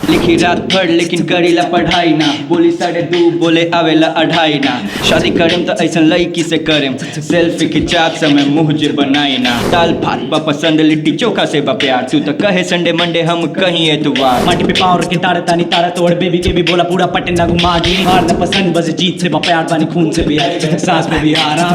लिखी रात भर लेकिन करीला पढ़ाई ना, बोली 2:30 बोले आवेला 2:30 ना। शादी करेम तो ऐसा लड़की से करेम, सेल्फी खिंचात समय मुँह जे बनाई ना। दाल भात बा पसंद, लिट्टी चोखा से बा प्यार, तू तो कहे संडे मंडे हम कहीं एतवार। माटी पे पाँव रखे तारा तानी तारा तोड़, बेबी के भी बोला पूरा पटना घुमा दी। हार न पसंद बस जीत से बा प्यार, पानी खून से भी है, सांस में भी हारा।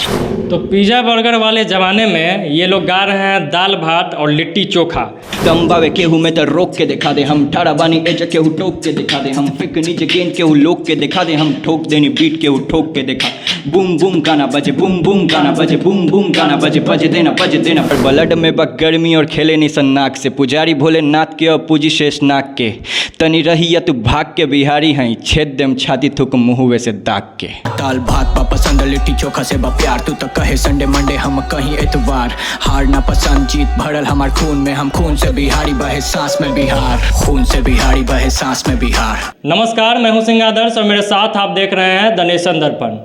तो पिज़्ज़ा बर्गर वाले ज़माने में ये लोग गा रहे हैं दाल भात और लिट्टी चोखा। कम बावे केहू में तो रोक के दिखा दे, हम ठाड़ा बानी एज केहू टोक के दिखा दे। हम फिक नीचे गेंद केहू लोक के दिखा दे, हम ठोक देनी बीट केहू ठोक के दिखा। बूम बूम गाना बजे, बूम बूम गाना बजे, बूम बूम गाना बजे, बजे देना पर ब्लड में बा गर्मी और खेले निसन नाक से। पुजारी भोले नाथ के और पूजी शेष नाग के, तनी रही या तू भाग के बिहारी हैं, छेद देम छाती थूक मुँहवे से दाग के। दाल भात पा पसंद, लिट्टी चोखा से बा प्यार, तू तो कहे संडे मंडे हम कहीं एतवार। हार ना पसंद जीत भरल हमार खून में, हम खून से बिहारी बहे सांस में बिहार, खून से बिहारी बहे सांस में बिहार। नमस्कार, मैं हूं सिंह आदर्श और मेरे साथ आप देख रहे हैं द नेशन दर्पण।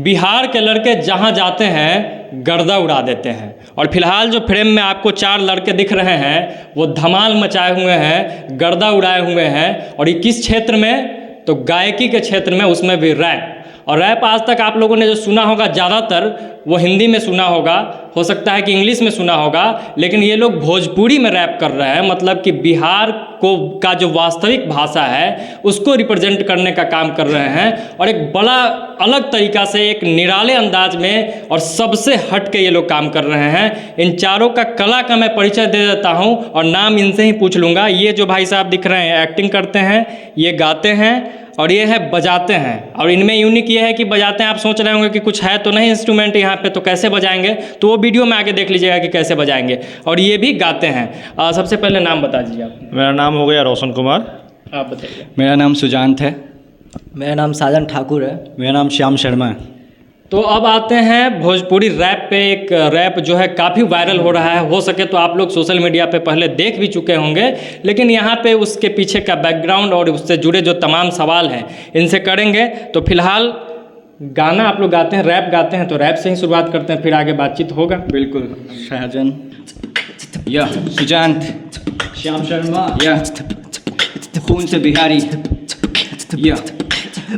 बिहार के लड़के जहां जाते हैं गर्दा उड़ा देते हैं, और फिलहाल जो फ्रेम में आपको 4 लड़के दिख रहे हैं वो धमाल मचाए हुए हैं, गर्दा उड़ाए हुए हैं। और ये किस क्षेत्र में? तो गायकी के क्षेत्र में, उसमें भी रैप। और रैप आज तक आप लोगों ने जो सुना होगा ज़्यादातर वो हिंदी में सुना होगा, हो सकता है कि इंग्लिश में सुना होगा, लेकिन ये लोग भोजपुरी में रैप कर रहे हैं। मतलब कि बिहार का जो वास्तविक भाषा है उसको रिप्रेजेंट करने का काम कर रहे हैं, और एक बड़ा अलग तरीक़ा से, एक निराले अंदाज में और सबसे हट के ये लोग काम कर रहे हैं। इन चारों का कला का मैं परिचय दे देता हूँ और नाम इनसे ही पूछ लूँगा। ये जो भाई साहब दिख रहे हैं एक्टिंग करते हैं, ये गाते हैं, और ये है बजाते हैं। और इनमें यूनिक ये है कि बजाते हैं। आप सोच रहे होंगे कि कुछ है तो नहीं इंस्ट्रूमेंट यहाँ पे, तो कैसे बजाएंगे? तो वो वीडियो में आगे देख लीजिएगा कि कैसे बजाएंगे। और ये भी गाते हैं। सबसे पहले नाम बता दीजिए आप। मेरा नाम हो गया रोशन कुमार। आप बताइए। मेरा नाम सुजांत है। मेरा नाम साजन ठाकुर है। मेरा नाम श्याम शर्मा है। तो अब आते हैं भोजपुरी रैप पे। एक रैप जो है काफ़ी वायरल हो रहा है, हो सके तो आप लोग सोशल मीडिया पे पहले देख भी चुके होंगे, लेकिन यहाँ पे उसके पीछे का बैकग्राउंड और उससे जुड़े जो तमाम सवाल हैं इनसे करेंगे। तो फिलहाल गाना आप लोग गाते हैं, रैप गाते हैं, तो रैप से ही शुरुआत करते हैं, फिर आगे बातचीत होगा। बिल्कुल। शाहजन या सुजांत, श्याम शर्मा या खून से बिहारी, या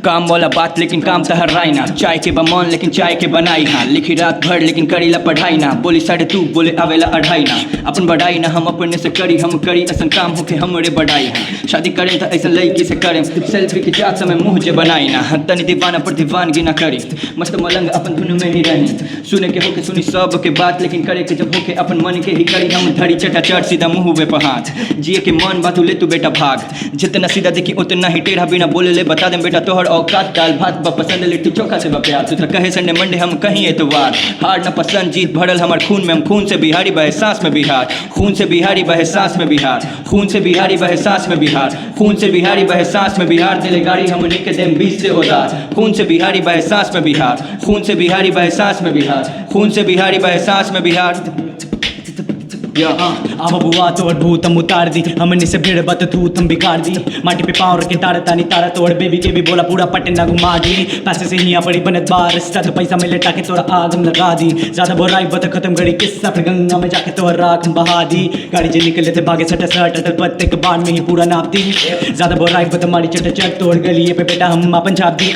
काम वाला बात लेकिन काम तो हर राय ना। चाय के बमौन लेकिन चाय के बनाई ना। लिखी रात भर लेकिन करीला पढ़ाई ना, बोली 2:30 बोले आवेला 2:30 ना। अपन बढ़ाई ना हम अपने से करी, हम करी ऐसा काम होके हमरे बढ़ाई ना। शादी करें तो ऐसा लड़की से करें, सेल्फी के जात समय मुँह जे बनाई ना। तनी दीवाना पर दीवानगी ना करी, मस्त मलंग अपन धुन में ही रही। सुने के होके सुनी सब के बात, लेकिन करे के जब होके अपन मन के ही करी। हम धड़ी चटा चढ़ सीधा मुँह पे पहाड़, जिए के मन बातू ले तू बेटा भाग। जितना सीधा देखी उतना ही टेढ़ा, बिना बोले ले बता दे बेटा तोहर औकात। दाल भात बा पसंद, लिट्टी चोखा से बा प्यार, तू तो कहे संडे मंडे हम कहीं एतवार। हार न पसंद जीत भरल हमार खून में, हम खून से बिहारी बहे सांस में बिहार, खून से बिहारी बहे सांस में बिहार, खून से बिहारी बहे सांस में बिहार, खून से बिहारी बहे सांस में बिहार। दिले गाड़ी हम लेके देम 20 से उधार, खून से बिहारी बहे सांस में बिहार, खून से बिहारी बहे सांस में बिहार, खून से बिहारी बहे सांस में बिहार। अब बुआ तोड़ भूत हम उतार दी, हमने से भीड़ बत तू तुम बिगाड़ दी। माटी पे पाँव रखे तारा तानी तारा तोड़, बेबी के भी बोला पूरा पटना घुमा दी। पैसे से ही पड़ी बनत बार, तो पैसा मिले टाके तोरा आग हम लगा दी। ज्यादा बोराई बत खत्म गड़ी किस्सा, फिर गंगा में जाके तोरा राख हम बहा दी। गाड़ी जे निकले थे भागे सटा सट, अटल पत्ते के बाढ़ में ही पूरा नाप दी। ज्यादा बोराई बत मारी चटा चट तोड़ गली पे बेटा हम अपन छाप दी।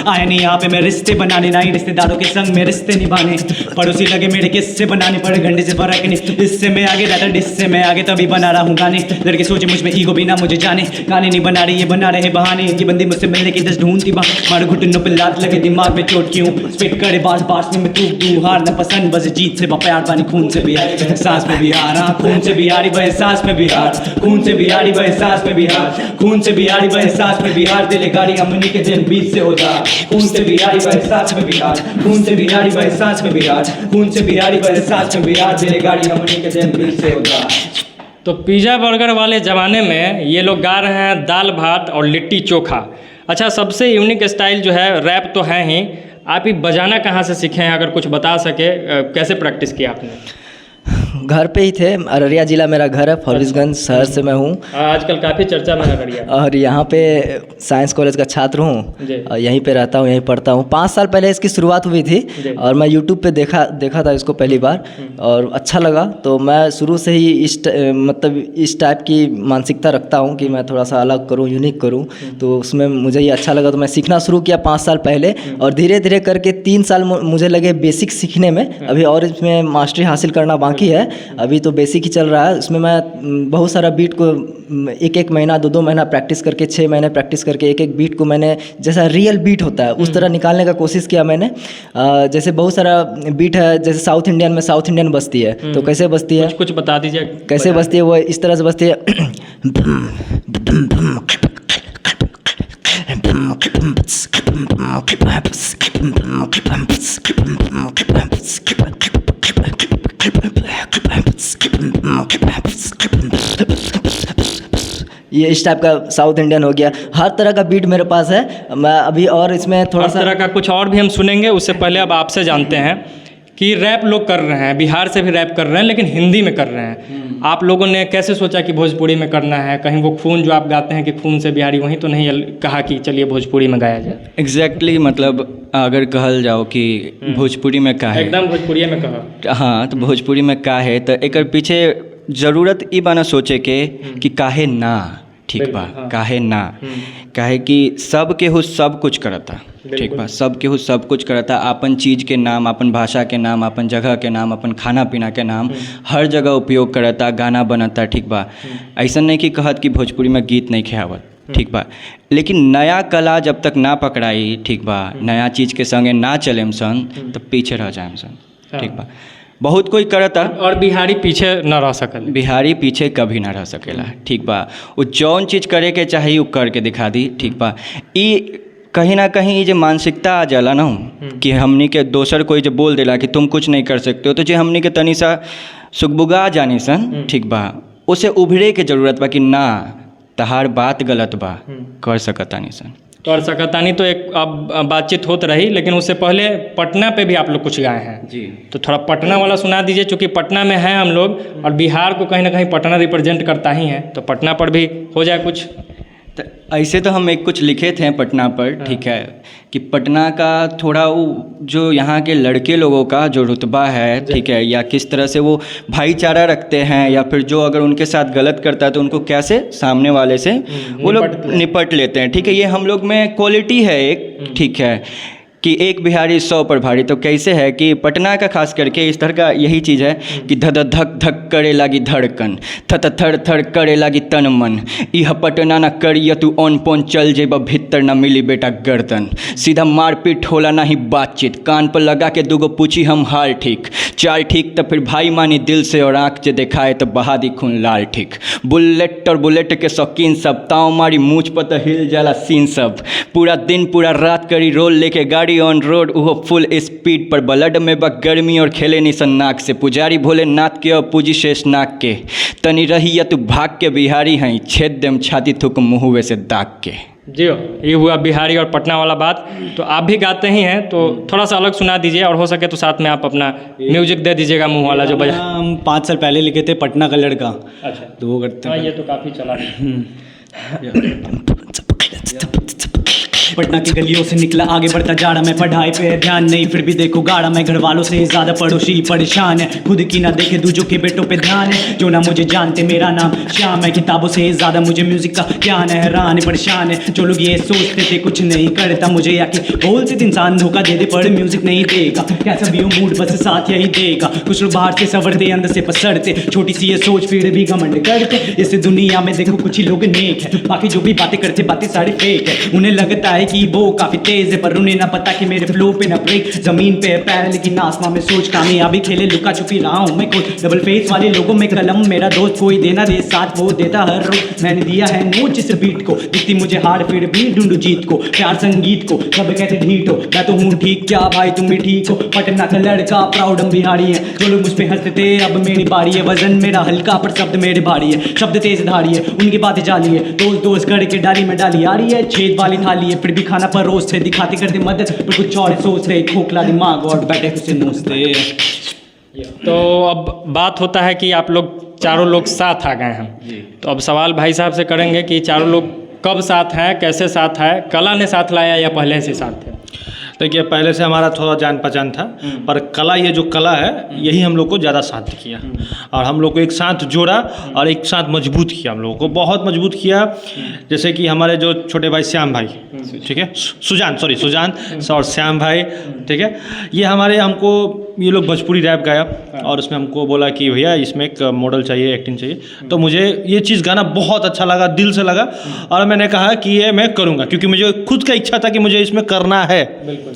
आए नहीं यहाँ पे मैं रिश्ते बनाने, नहीं रिश्तेदारों के संग में रिश्ते निभाने। पड़ोसी लगे मेरे किस्से बनाने, पड़े घंटे से फर्क नहीं। इससे मैं आगे रहता, डिस्से मैं आगे तभी बना रहा हूँ गाने। लड़के सोचे मुझ में ईगो बिना मुझे जाने, गाने नहीं बना रहे ये बना रहे बहाने। ये बंदी मुझसे मिलने की दस ढूंढती बात, मारे घुटनों पे लात लगे दिमाग में चोट क्यों। स्पिट करे बास बास में मैं तू तू हार न पसंद बस जीत से प्यार, पानी खून से बिहार सांस में बिहार। खून से बिहारी बहे सांस में बिहार, खून से बिहारी बहे सांस में बिहार, खून से बिहारी बहे सांस में बिहार। दिले गाड़ी हमनी के दिन 20 से उधार, खून से बिहारी बहे सांस में बिहार, खून से बिहारी बहे सांस में बिहार, खून से बिहारी बहे सांस में बिहार। दिले गाड़ी हमनी के दिन 20 से उधार। तो पिज़्ज़ा बर्गर वाले ज़माने में ये लोग गा रहे हैं दाल भात और लिट्टी चोखा। अच्छा, सबसे यूनिक स्टाइल जो है रैप तो है ही, आप ही बजाना कहाँ से सीखे हैं? अगर कुछ बता सके, कैसे प्रैक्टिस किया आपने? घर पे ही थे। अररिया ज़िला मेरा घर है, फॉरबिसगंज शहर से मैं हूँ आजकल काफ़ी चर्चा में है अररिया। और यहाँ पे साइंस कॉलेज का छात्र जी। हूँ और यहीं पे रहता हूँ, यहीं पढ़ता हूँ। 5 साल पहले इसकी शुरुआत हुई थी और मैं यूट्यूब पे देखा था इसको पहली बार और अच्छा लगा। तो मैं शुरू से ही इस टाइप की मानसिकता रखता हूँ कि मैं थोड़ा सा अलग करूँ, यूनिक करूँ। तो उसमें मुझे ये अच्छा लगा तो मैं सीखना शुरू किया 5 साल पहले और धीरे धीरे करके 3 साल मुझे लगे बेसिक सीखने में। अभी और इसमें मास्टरी हासिल करना बाकी है, अभी तो बेसिक ही चल रहा है। इसमें मैं बहुत सारा बीट को एक महीना 2 महीना प्रैक्टिस करके 6 महीने प्रैक्टिस करके एक बीट को मैंने जैसा रियल बीट होता है उस तरह निकालने का कोशिश किया मैंने। जैसे बहुत सारा बीट है, जैसे साउथ इंडियन में साउथ इंडियन बजती है तो कैसे बजती है, कुछ बता दीजिए कैसे बजती है। वो इस तरह से बजती है। ये इस टाइप का साउथ इंडियन हो गया। हर तरह का बीट मेरे पास है। मैं अभी और इसमें थोड़ा सा तरह का कुछ और भी हम सुनेंगे। उससे पहले अब आपसे जानते हैं कि रैप लोग कर रहे हैं, बिहार से भी रैप कर रहे हैं लेकिन हिंदी में कर रहे हैं। आप लोगों ने कैसे सोचा कि भोजपुरी में करना है? कहीं वो खून जो आप गाते हैं कि खून से बिहारी, वहीं तो नहीं कहा कि चलिए भोजपुरी में गाया जाए? एग्जैक्टली मतलब अगर कहल जाओ कि भोजपुरी में का है, एकदम भोजपुरी में कहा। हाँ, तो भोजपुरी में का है तो एक पीछे ज़रूरत ई बना सोचे के कि काहे ना, ठीक बा, काहे ना, काहे कि सब केहू सब कुछ करता, ठीक बा, सब केहू सब कुछ करता। अपन चीज़ के नाम, अपन भाषा के नाम, अपन जगह के नाम, अपन खाना पीना के नाम हर जगह उपयोग करता, गाना बनता, ठीक बा। ऐसा नहीं कि कहत कि भोजपुरी में गीत नहीं खेवत, ठीक बा, लेकिन नया कला जब तक ना पकड़ाई, ठीक बा, नया चीज़ के संगे ना चलेम सन तब पीछे रह जाएम सन, ठीक बा। बहुत कोई करता और बिहारी पीछे न रह सकल, बिहारी पीछे कभी ना रह सकेला, ठीक बा। वो जौन चीज़ करे के चाहिए वो करके दिखा दी, ठीक बा। ई कहीं ना कहीं जो मानसिकता आ जाला ना कि हमनी के दोसर कोई जो बोल देला कि तुम कुछ नहीं कर सकते हो, तो जो हमनी के तनी सा सुगबुगा जानी सन, ठीक बा, उसे उभरे के जरूरत बा कि ना तहार बात गलत बा, कर सकता नहीं सन, कर सकतानी। तो एक अब बातचीत होत रही, लेकिन उससे पहले पटना पे भी आप लोग कुछ गाए हैं जी। तो थोड़ा पटना वाला सुना दीजिए, चूँकि पटना में हैं हम लोग और बिहार को कहीं ना कहीं पटना रिप्रेजेंट करता ही है, तो पटना पर भी हो जाए कुछ। तो ऐसे तो हम एक कुछ लिखे थे पटना पर, ठीक है, कि पटना का थोड़ा वो जो यहाँ के लड़के लोगों का जो रुतबा है, ठीक है, या किस तरह से वो भाईचारा रखते हैं, या फिर जो अगर उनके साथ गलत करता है तो उनको कैसे सामने वाले से वो लोग निपट लेते हैं, ठीक है। ये हम लोग में क्वालिटी है एक, ठीक है, कि एक बिहारी 100 पर भारी। तो कैसे है कि पटना का खास करके इस तरह का यही चीज़ है कि धक धक धक करे लागी धड़कन, थर थर करे लागी तन मन, यह पटना ना करिया तू ऑन पोन चल जेबा भीतर ना मिली बेटा गर्दन, सीधा मारपीट होला ना ही बातचीत, कान पर लगा के दूगो पूछी हम हाल ठीक, चाल ठीक तो फिर भाई मानी दिल से और आँख से दिखाए तो बहा दी खून लाल ठीक, बुलेट और बुलेट के शौकीन सब, ताव मारी मूछ पर तो हिल जाला सीन सब, पूरा दिन पूरा रात करी रोल लेके गाड़ी ऑन रोड, वो फुल स्पीड पर, ब्लड में बा गर्मी और खेले निशन नाक से, पुजारी भोले नाथ के और पूजी शेष नाक के, तनी रही तू भाग के बिहारी हैं, छेद देम छाती थुक मुँहवे से दाग के। जी, ये हुआ बिहारी और पटना वाला बात। तो आप भी गाते ही हैं तो थोड़ा सा अलग सुना दीजिए, और हो सके तो साथ में आप अपना म्यूजिक दे दीजिएगा मुँह वाला जो बजा। हम 5 साल पहले लिखे थे, पटना का लड़का। अच्छा, तो वो करते हैं। ये तो काफ़ी चला पटना की गलियों से निकला आगे बढ़ता जाड़ा, मैं पढ़ाई पे ध्यान नहीं फिर भी देखो गाड़ा, मैं घर वालों से ज़्यादा पड़ोसी परेशान है, खुद की ना देखे दूजों के बेटों पे ध्यान है, जो ना मुझे जानते मेरा नाम श्याम है, किताबों से ज़्यादा मुझे म्यूजिक का ज्ञान है, हैरान परेशान है जो लोग ये सोचते थे कुछ नहीं करता, मुझे याकि बोलते थे इंसान धोखा दे दे पर म्यूजिक नहीं देगा, कैसा भी हो मूड बस साथ यही देगा, कुछ लोग बाहर से संवरते अंदर से पसरते, छोटी सी ये सोच फिर भी घमंड करते, इस दुनिया में देखो कुछ ही लोग नेक है, बाकी जो भी बातें करते बातें सारी फेक है, उन्हें लगता है कि वो काफी तेज है पर उन्हें ना पता कि मेरे फ्लो पे ना ब्रेक, जमीन पे है पैर लेकिन आसमां में सोच, कामयाबी खेले लुका छुपी रहा हूँ मैं कोई, डबल फेस वाले लोगों में कलम मेरा दोस्त, कोई देना दे साथ वो देता हर रोज, मैंने दिया है नोट जिस बीट को, दिखती मुझे हार फिर भी ढूंढू जीत को, प्यार संगीत को सब कहते ढीठ हो, मैं तो हूँ ठीक, क्या भाई तुम भी ठीक हो, पटना का लड़का प्राउड हम बिहारी है, जो लोग मुझ पे हंसते थे अब मेरी बारी है, वजन मेरा हल्का पर शब्द मेरे भारी है, शब्द तेज धारी है उनकी बातें जाली है, दोस्त दोस्त करके डाली में डाली आ रही है, छेद वाली थाली है फिर भी खाना पर रोज से दिखाते करते मदद पर कुछ और सोच रहे, खोखला दिमाग और बैठे कुछ नोचते। तो अब बात होता है कि आप लोग चारों लोग साथ आ गए हैं, तो अब सवाल भाई साहब से करेंगे कि चारों लोग कब साथ हैं, कैसे साथ है, कला ने साथ लाया या पहले से साथ थे? देखिए, पहले से हमारा थोड़ा जान पहचान था, पर कला, ये जो कला है यही हम लोग को ज़्यादा साथ किया और हम लोग को एक साथ जोड़ा और एक साथ मजबूत किया, हम लोगों को बहुत मजबूत किया। जैसे कि हमारे जो छोटे भाई श्याम भाई, ठीक है, सुजान और श्याम भाई, ठीक है, ये लोग भोजपुरी रैप गाया और उसमें हमको बोला कि भैया इसमें एक मॉडल चाहिए, एक्टिंग चाहिए। तो मुझे ये चीज़ गाना बहुत अच्छा लगा, दिल से लगा और मैंने कहा कि ये मैं करूँगा, क्योंकि मुझे खुद का इच्छा था कि मुझे इसमें करना है।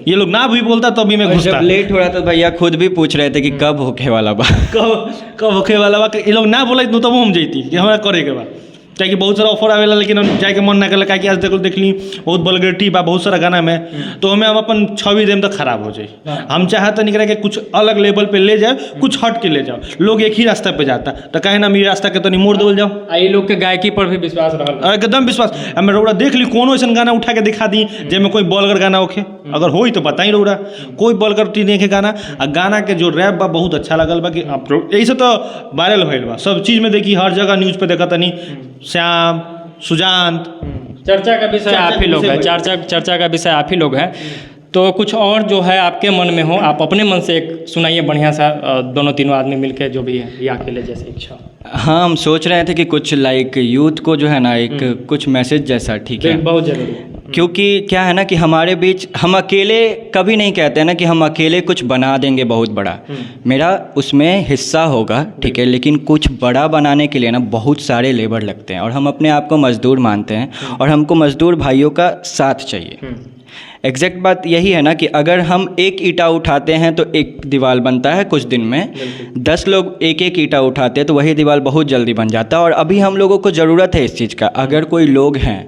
ये लोग ना भी बोलता तो अभी मैं घुसता। जब लेट हो रहा था भैया खुद भी पूछ रहे थे कि कब होके वाला बा कब होके वाला बा। ये लोग ना बोला तो तब हम जैती कि हमारा करे के बाद, क्या कि बहुत सारा ऑफर आवेला लेकिन हम जाके मन ना कर कि आज देख ली बहुत वल्गैरिटी बा बहुत सारा गाना में, तो हमें हम अपन छवि देम तो खराब हो जाए। हम चाहते नहीं कि कुछ अलग लेवल पे ले जाए, कुछ हट के ले जाओ। लोग एक ही रास्ता पे जाता तो कहे ना मेरी रास्ता के तो नहीं मोड़ दो जाओ। ये लोग के गायकी पर भी विश्वास रहा, एकदम विश्वास। हमें रोड़ा देख ली कोनो ऐसा गाना उठा के दिखा दी जिसमें कोई बॉलगर गाना होके, अगर हो तो पता ही रोड़ा कोई बॉलगर नहीं के गाना। आ गाना के जो रैप बा बहुत अच्छा लगल बा कि यही से तो वायरल भइल बा, सब चीज़ में देखी, हर जगह न्यूज़ पे देखा तनी श्याम, सुजांत। चर्चा का विषय आप ही लोग हैं, चर्चा का विषय आप ही लोग हैं। तो कुछ और जो है आपके मन में हो, आप अपने मन से एक सुनाइए बढ़िया सा, दोनों तीनों आदमी मिलकर जो भी है, या अकेले जैसे इच्छा। हाँ, हम सोच रहे थे कि कुछ लाइक यूथ को जो है ना एक कुछ मैसेज जैसा, ठीक है, बहुत जरूरी, क्योंकि क्या है ना कि हमारे बीच हम अकेले कभी नहीं कहते हैं ना कि हम अकेले कुछ बना देंगे बहुत बड़ा, मेरा उसमें हिस्सा होगा, ठीक है, लेकिन कुछ बड़ा बनाने के लिए ना बहुत सारे लेबर लगते हैं और हम अपने आप को मजदूर मानते हैं और हमको मजदूर भाइयों का साथ चाहिए। एग्जैक्ट बात यही है ना कि अगर हम एक ईंटा उठाते हैं तो एक दीवार बनता है कुछ दिन में, 10 लोग एक एक ईंटा उठाते हैं तो वही दीवार बहुत जल्दी बन जाता है। और अभी हम लोगों को ज़रूरत है इस चीज़ का। अगर कोई लोग हैं,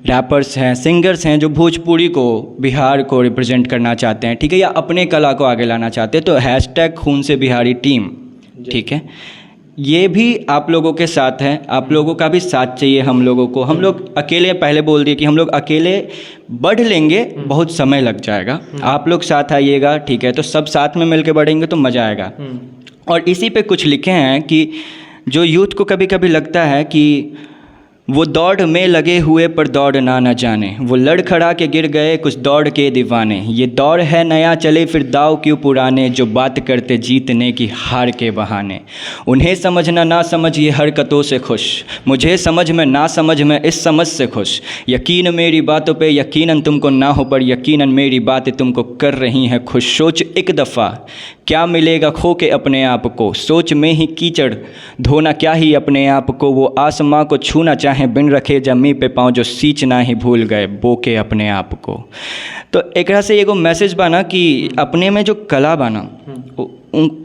रैपर्स हैं, सिंगर्स हैं जो भोजपुरी को, बिहार को रिप्रेजेंट करना चाहते हैं, ठीक है, या अपने कला को आगे लाना चाहते हैं, तो हैशटैग खून से बिहारी टीम, ठीक है, ये भी आप लोगों के साथ हैं। आप लोगों का भी साथ चाहिए हम लोगों को। हम लोग अकेले, पहले बोल दिए कि हम लोग अकेले बढ़ लेंगे, बहुत समय लग जाएगा। आप लोग साथ आइएगा, ठीक है, तो सब साथ में मिलके बढ़ेंगे तो मज़ा आएगा। और इसी पे कुछ लिखे हैं कि जो यूथ को कभी कभी लगता है कि वो दौड़ में लगे हुए पर दौड़ना न जाने, वो लड़ खड़ा के गिर गए कुछ दौड़ के दीवाने, ये दौर है नया चले फिर दाव क्यों पुराने, जो बात करते जीतने की हार के बहाने, उन्हें समझना ना समझ ये हरकतों से खुश, मुझे समझ में ना समझ में इस समझ से खुश, यकीन मेरी बातों पे यकीनन तुमको ना हो पर यकीनन मेरी बातें तुमको कर रही हैं खुश, सोच एक दफ़ा क्या मिलेगा खो के अपने आप को, सोच में ही कीचड़ धोना क्या ही अपने आप को, वो आसमां को छूना चाहे बिन रखे जमी पे पाँव, जो सींचना ही भूल गए बो के अपने आप को। तो एक से एगो मैसेज बना कि अपने में जो कला बना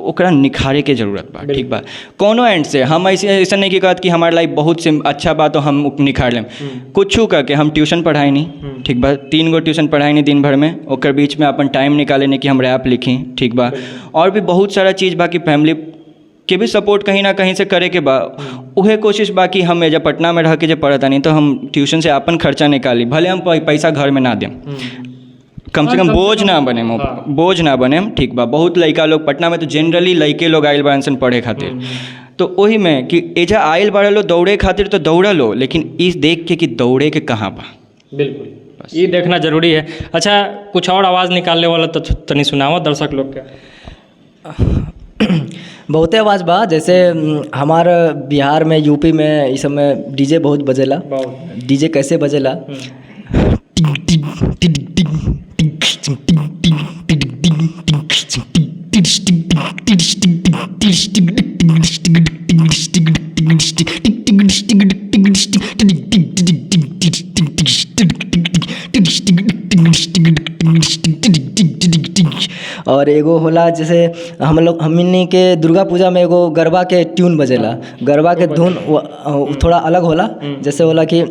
ओकरा निखारे के जरूरत बा, ठीक बा। कोनो एंड से हम ऐसा नहीं कि कहत कि हमारे लाइफ बहुत से अच्छा बा तो हम निखार लें, कुछ करके हम ट्यूशन पढ़ाई नहीं, ठीक बा, 3 गो ट्यूशन पढ़ाई नहीं दिन भर में, ओकर बीच में अपन टाइम निकाले नहीं कि हम रैप लिखी, ठीक बा। और भी बहुत सारा चीज़ बा कि फैमिली के भी सपोर्ट कहीं ना कहीं से करे के बा, उहे कोशिश बाकी हम जब पटना में रह के जब पढ़ता नहीं तो हम ट्यूशन से अपन खर्चा निकाली, भले हम पैसा घर में ना दें, कम से कम बोझ ना बने, ठीक बा। बहुत लड़का लोग पटना में तो जनरली लड़के लोग आइल बारन पढ़े खातिर, तो वही में कि एजा आइल बारा लो दौड़े खातिर तो दौड़ा लो, लेकिन इस देख के कि दौड़े के कहाँ बा, बिल्कुल ये देखना जरूरी है। अच्छा, कुछ और आवाज़ निकालने वाला तो तनी सुनाओ दर्शक लोग के। बहुते आवाज़ बा, जैसे हमार बिहार में, यूपी में इस समय डीजे बहुत बजेला। डीजे कैसे बजेला, और एगो होला जैसे हमनी के दुर्गा पूजा में एगो गरबा के ट्यून बजेला, गरबा के धुन थोड़ा अलग होला, जैसे होला कि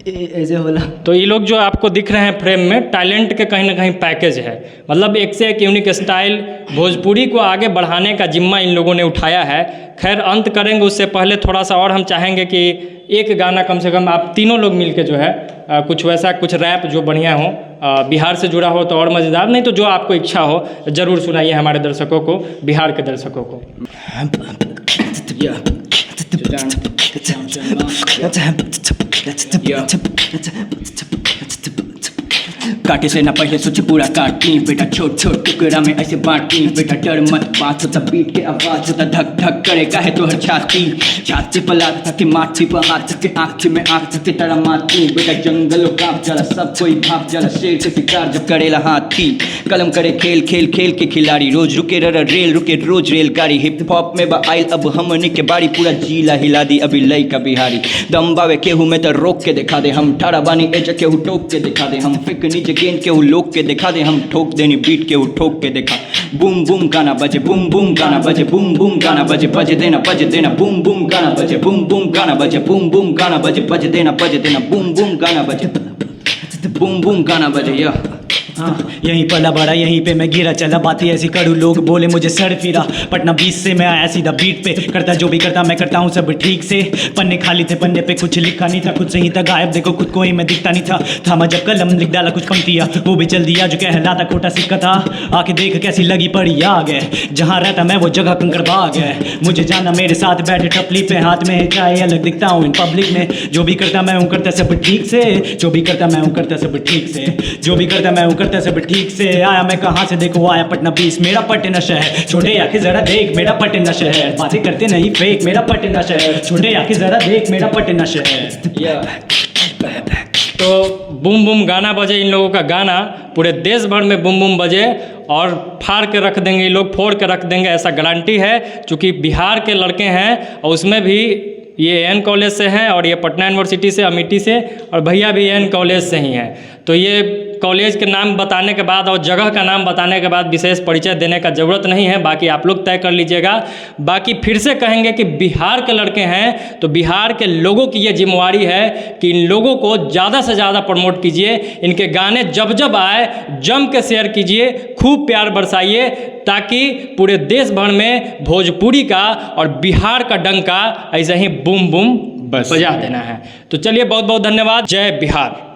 ऐसे होला। तो ये लोग जो आपको दिख रहे हैं फ्रेम में, टैलेंट के कहीं ना कहीं पैकेज है। मतलब एक से एक यूनिक स्टाइल, भोजपुरी को आगे बढ़ाने का जिम्मा इन लोगों ने उठाया है। खैर अंत करेंगे उससे पहले थोड़ा सा और हम चाहेंगे कि एक गाना कम से कम आप तीनों लोग मिलके जो है कुछ वैसा, कुछ रैप जो बढ़िया हो, बिहार से जुड़ा हो तो और मज़ेदार, नहीं तो जो आपको इच्छा हो ज़रूर सुनाइए हमारे दर्शकों को, बिहार के दर्शकों को। काटे से न पहले सोच पूरा काटी, बेटा छोट छोट टुकड़ा में ऐसे बांटी, बेटा डर मत बात होता बीट के आवाज होता धक धक करे काहे तो हर छाती, छाती पर लात थके माथी पर हाथ थके आँख में आँख थके तड़ा माती, बेटा जंगलों कांप जाला सब कोई भाप जाला, शेर के शिकार जब करेला हाथी, कलम करे खेल खेल खेल के खिलाड़ी, रोज रुके रेल रुके रोज रेलगाड़ी, हिप हॉप में बा आइल अब हमने के बाड़ी, पूरा जिला हिला दी अभी लई का बिहारी, दम बावे केहू में तो रोक के दिखा दे, हम ठाड़ा बानी एज केहू टोक के दिखा दे, हम फिक नीचे गेंद केहू लोक के दिखा दे, हम ठोक देनी बीट केहू ठोक के दिखा, बूम बूम गाना बजे, बूम बूम गाना बजे, बूम बूम गाना बजे, बज देना बूम बूम गाना बजे, बूम बूम गाना बजे, बूम बूम गाना बजे, बज देना बूम बूम गाना बजे, बूम बूम गाना बजे। या यहीं पला बड़ा यहीं पे मैं गिरा चला, बातें ऐसी करूँ लोग बोले मुझे सर फिरा, पटना 20 से मैं आया सीधा बीट पे, करता जो भी करता मैं करता हूँ सब ठीक से, पन्ने खाली थे पन्ने पे कुछ लिखा नहीं था, खुद से ही था गायब देखो खुद को ही मैं दिखता नहीं था, थामा जब कलम लिख डाला कुछ पंक्तियाँ वो भी चल दिया जो कहलाता खोटा सिक्का था, आके देख कैसी लगी पड़ी आ गए, जहाँ रहता मैं वो जगह कंकड़ भाग है, मुझे जाना मेरे साथ बैठे टपली पे, हाथ में चाय अलग दिखता हूँ इन पब्लिक में, जो भी करता मैं हूँ करता सब ठीक से, जो भी करता मैं हूँ करता सब ठीक से, जो भी करता मैं हूँ करता सब ठीक से, आया मैं कहाँ से देखो आया पटना 20, मेरा पटना शहर, छोटे आके जरा देख मेरा पटना शहर, बातें करते नहीं फेक मेरा पटना शहर, छोटे आके जरा देख मेरा पटना शहर। तो बूम बूम गाना बजे, इन लोगों का गाना पूरे देश भर में बूम बूम बजे और फाड़ के रख देंगे ये लोग, फोड़ के रख देंगे ऐसा गारंटी है, क्योंकि बिहार के लड़के हैं और उसमें भी ये एन कॉलेज से हैं और ये पटना यूनिवर्सिटी से, अमेठी से, और भैया भी एन कॉलेज से ही हैं। तो ये कॉलेज के नाम बताने के बाद और जगह का नाम बताने के बाद विशेष परिचय देने का ज़रूरत नहीं है, बाकी आप लोग तय कर लीजिएगा। बाकी फिर से कहेंगे कि बिहार के लड़के हैं तो बिहार के लोगों की ये जिम्मेवारी है कि इन लोगों को ज़्यादा से ज़्यादा प्रमोट कीजिए, इनके गाने जब जब आए जम के शेयर कीजिए, खूब प्यार बरसाइए, ताकि पूरे देश भर में भोजपुरी का और बिहार का डंका ऐसे ही बूम बूम बजा देना है। तो चलिए बहुत बहुत धन्यवाद। जय बिहार।